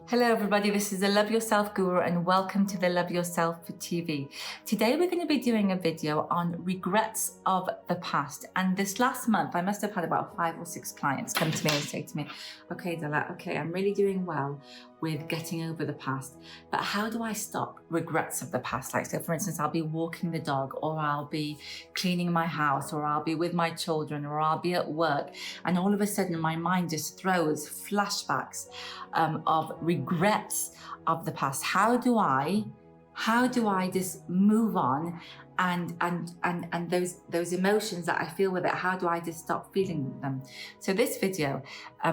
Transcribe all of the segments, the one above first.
Hello everybody, this is the Love Yourself Guru and welcome to the Love Yourself TV. Today we're going to be doing a video on regrets of the past. And this last month I must have had about 5 or 6 clients come to me and say to me, okay Della, okay, I'm really doing well with getting over the past, but how do I stop regrets of the past? Like, so for instance, I'll be walking the dog, or I'll be cleaning my house, or I'll be with my children, or I'll be at work, and all of a sudden my mind just throws flashbacks of regrets of the past. How do I just move on and those emotions that I feel with it, how do I just stop feeling them? So this video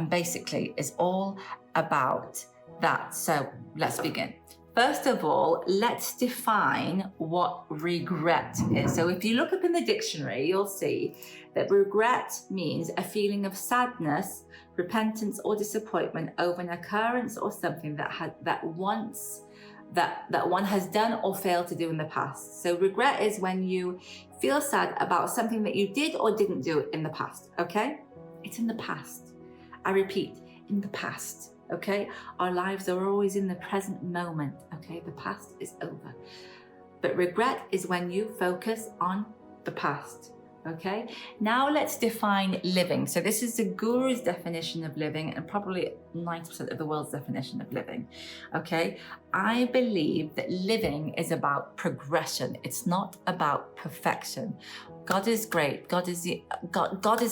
basically is all about that. So let's begin. First of all, let's define what regret is. So if you look up in the dictionary, you'll see that regret means a feeling of sadness, repentance, or disappointment over an occurrence or something that one has done or failed to do in the past. So regret is when you feel sad about something that you did or didn't do in the past, okay? It's in the past. I repeat, in the past. Okay, our lives are always in the present moment. Okay, the past is over. But regret is when you focus on the past. Okay, now let's define living. So this is the guru's definition of living and probably 90% of the world's definition of living. Okay, I believe that living is about progression. It's not about perfection. God is great. God is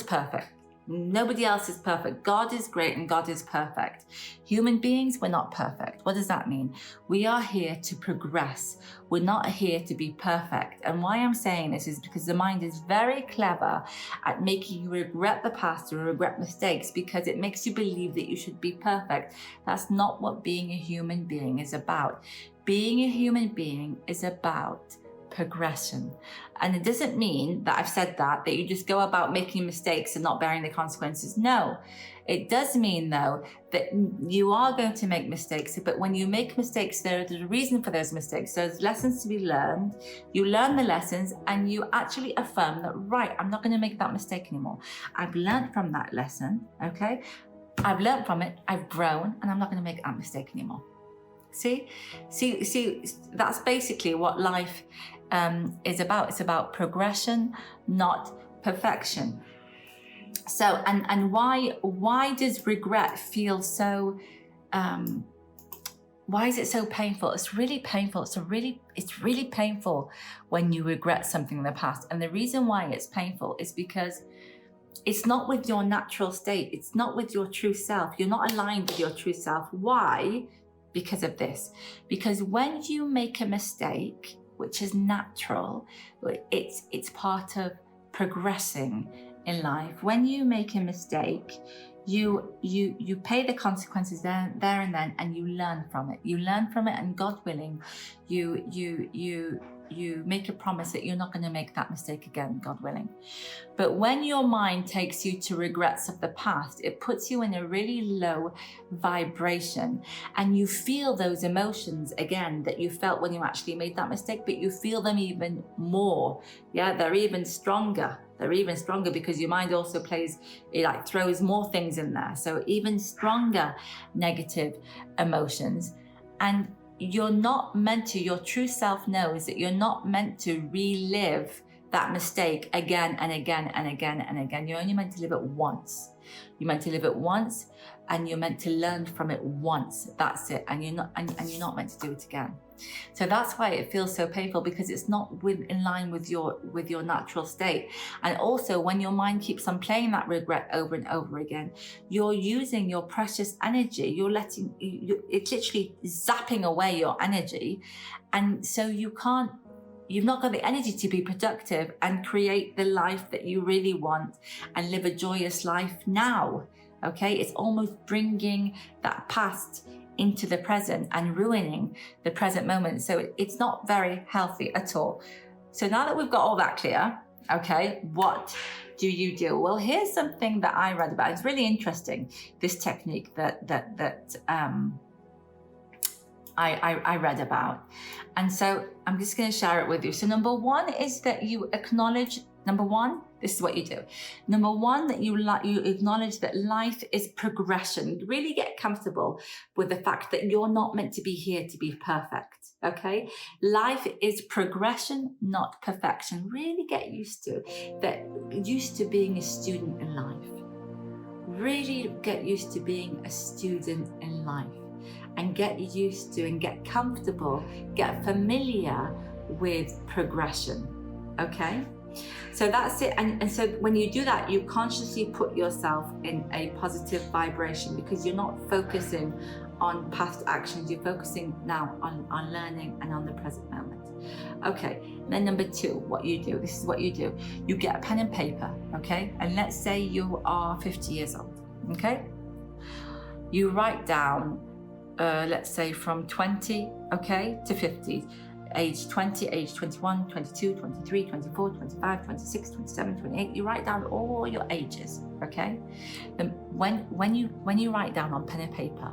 perfect. Nobody else is perfect. God is great and God is perfect. Human beings, we're not perfect. What does that mean? We are here to progress. We're not here to be perfect. And why I'm saying this is because the mind is very clever at making you regret the past or regret mistakes, because it makes you believe that you should be perfect. That's not what being a human being is about. Being a human being is about progression. And it doesn't mean that I've said that you just go about making mistakes and not bearing the consequences. No, it does mean though that you are going to make mistakes, but when you make mistakes, there's a reason for those mistakes. So there's lessons to be learned. You learn the lessons and you actually affirm that, right, I'm not going to make that mistake anymore. I've learned from that lesson, okay? I've learned from it, I've grown, and I'm not going to make that mistake anymore. See, that's basically what life is about. It's about progression, not perfection. So, and why does regret feel so? Why is it so painful? It's really painful. It's really painful when you regret something in the past. And the reason why it's painful is because it's not with your natural state. It's not with your true self. You're not aligned with your true self. Why? Because of this. Because when you make a mistake, which is natural, it's part of progressing in life. When you make a mistake, you pay the consequences there and then, and you learn from it. You learn from it, and God willing, you make a promise that you're not going to make that mistake again, God willing. But when your mind takes you to regrets of the past, it puts you in a really low vibration, and you feel those emotions again that you felt when you actually made that mistake, but you feel them even more. Yeah, they're even stronger. They're even stronger because your mind also throws more things in there. So even stronger negative emotions. And you're not meant to, your true self knows that you're not meant to relive that mistake again and again and again and again. You're only meant to live it once. You're meant to live it once, and you're meant to learn from it once. That's it. And you're not meant to do it again. So that's why it feels so painful, because it's not in line with your natural state. And also, when your mind keeps on playing that regret over and over again, you're using your precious energy. It's literally zapping away your energy, and so you've not got the energy to be productive and create the life that you really want and live a joyous life now. Okay, it's almost bringing that past into the present and ruining the present moment. So it's not very healthy at all. So now that we've got all that clear, okay, what do you do? Well, here's something that I read about. It's really interesting, this technique that I read about. And so I'm just going to share it with you. So number one is that you acknowledge, number one, This is what you do. Number one, that you acknowledge that life is progression. Really get comfortable with the fact that you're not meant to be here to be perfect. Okay, life is progression, not perfection. Really get used to that. Used to being a student in life. Really get used to being a student in life, and get used to and get comfortable, get familiar with progression. Okay. So that's it. And so when you do that, you consciously put yourself in a positive vibration, because you're not focusing on past actions. You're focusing now on learning and on the present moment. Okay. Then number two, what you do, this is what you do. You get a pen and paper. Okay. And let's say you are 50 years old. Okay. You write down, let's say from 20, okay, to 50. Age 20, age 21, 22, 23, 24, 25, 26, 27, 28. You write down all your ages, okay? Then when you write down on pen and paper,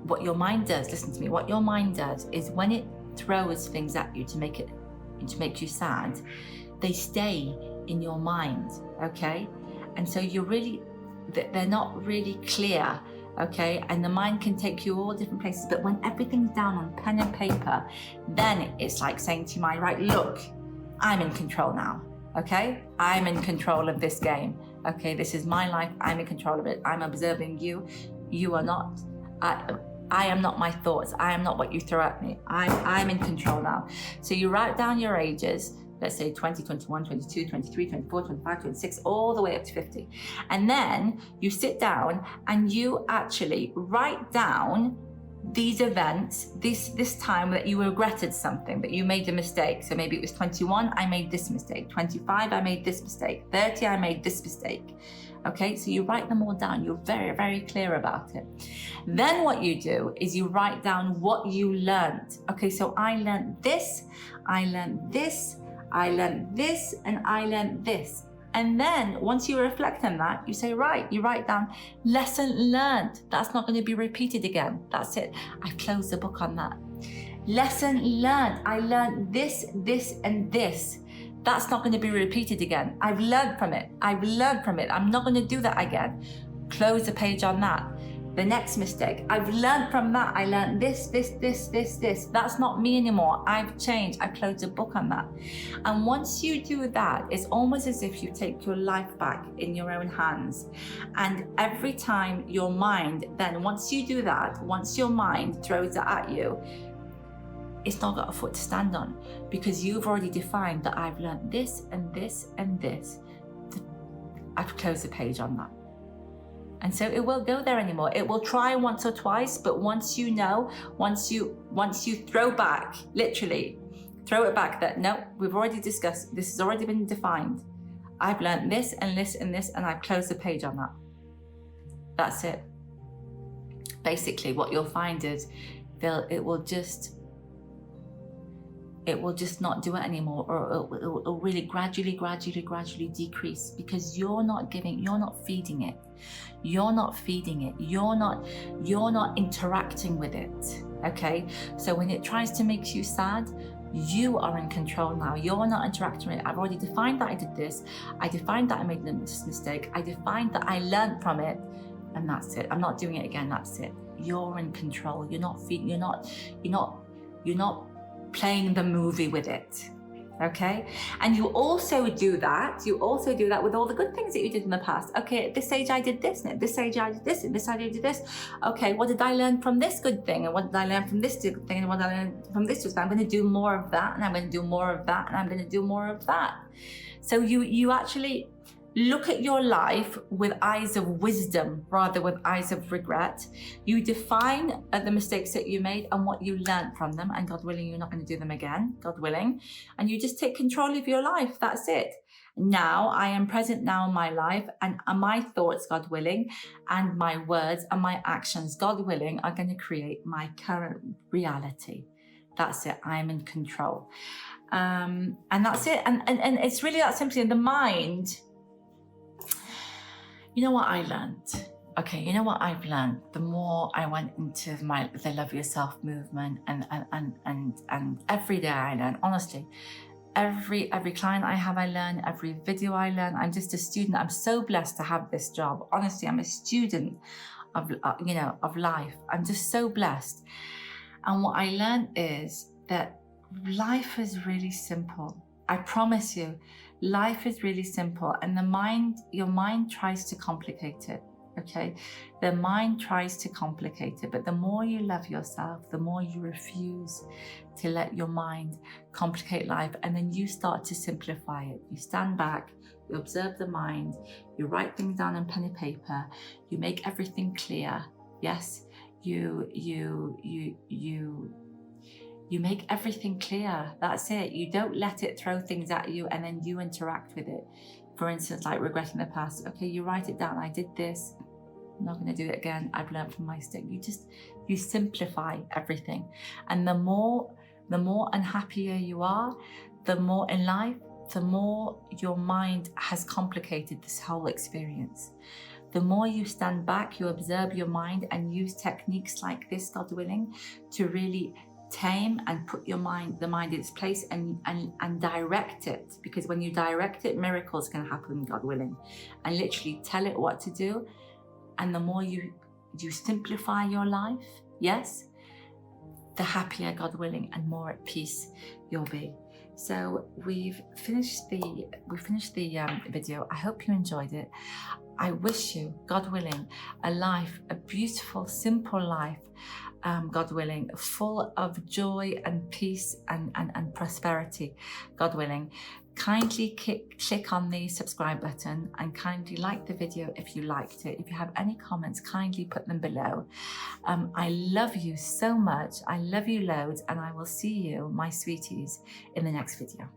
what your mind does, listen to me, what your mind does is when it throws things at you to make you sad, they stay in your mind, okay? And so they're not really clear. Okay, and the mind can take you all different places, but when everything's down on pen and paper, then it's like saying to your mind, right, look, I'm in control now. Okay, I'm in control of this game. Okay, this is my life. I'm in control of it. I'm observing you. You are not. I am not my thoughts. I am not what you throw at me. I'm in control now. So you write down your ages. Let's say 20, 21, 22, 23, 24, 25, 26, all the way up to 50. And then you sit down and you actually write down these events, this time that you regretted something, that you made a mistake. So maybe it was 21, I made this mistake. 25, I made this mistake. 30, I made this mistake. Okay, so you write them all down. You're very, very clear about it. Then what you do is you write down what you learned. Okay, so I learned this, I learned this, I learned this, and I learned this. And then once you reflect on that, you say, right, you write down lesson learned. That's not going to be repeated again. That's it. I've closed the book on that. Lesson learned. I learned this, this, and this. That's not going to be repeated again. I've learned from it. I've learned from it. I'm not going to do that again. Close the page on that. The next mistake, I've learned from that. I learned this, this, this, this, this. That's not me anymore. I've changed. I closed a book on that. And once you do that, it's almost as if you take your life back in your own hands. And every time your mind, then once you do that, once your mind throws it at you, it's not got a foot to stand on, because you've already defined that I've learned this and this and this. I've closed the page on that. And so it won't go there anymore. It will try once or twice, but once you know, once you throw back, literally throw it back that, no, we've already discussed, this has already been defined. I've learned this and this and this, and I've closed the page on that. That's it. Basically, what you'll find is it will just not do it anymore, or it'll really gradually decrease, because you're not feeding it. You're not interacting with it. Okay. So when it tries to make you sad, you are in control now. You're not interacting with it. I've already defined that I did this. I defined that I made this mistake. I defined that I learned from it, and that's it. I'm not doing it again. That's it. You're in control. You're not playing the movie with it. Okay. And you also do that with all the good things that you did in the past. Okay, at this age I did this, and at this age I did this, and this age I did this. Okay, what did I learn from this good thing? And what did I learn from this good thing? And what did I learn from this good thing? I'm going to do more of that, and I'm going to do more of that, and I'm going to do more of that. So you actually look at your life with eyes of wisdom rather with eyes of regret. You define the mistakes that you made and what you learned from them, and God willing, you're not going to do them again, God willing. And you just take control of your life. That's it. Now I am present now in my life, and my thoughts, God willing, and my words and my actions, God willing, are going to create my current reality. That's it. I am in control. And that's it. And it's really that simply in the mind. You know what I learned? Okay, you know what I've learned? The more I went into the Love Yourself movement, and every day I learn, honestly, Every client I have, I learn. Every video I learn. I'm just a student. I'm so blessed to have this job. Honestly, I'm a student of of life. I'm just so blessed. And what I learned is that life is really simple. I promise you, life is really simple. And your mind tries to complicate it. Okay, the mind tries to complicate it, but the more you love yourself, the more you refuse to let your mind complicate life, and then you start to simplify it. You stand back, you observe the mind, you write things down on pen and paper, you make everything clear. Yes, you make everything clear. That's it. You don't let it throw things at you and then you interact with it. For instance, like regretting the past. Okay, you write it down. I did this. I'm not going to do it again. I've learned from my mistake. You simplify everything. And the more unhappier you are, the more in life, the more your mind has complicated this whole experience. The more you stand back, you observe your mind and use techniques like this, God willing, to really tame and put the mind in its place and direct it. Because when you direct it, miracles can happen, God willing. And literally tell it what to do. And the more you simplify your life, yes, the happier, God willing, and more at peace you'll be. So we've finished the video. I hope you enjoyed it. I wish you, God willing, a beautiful, simple life, God willing, full of joy and peace and prosperity, God willing. Kindly click on the subscribe button and kindly like the video if you liked it. If you have any comments, kindly put them below. I love you so much. I love you loads, and I will see you, my sweeties, in the next video.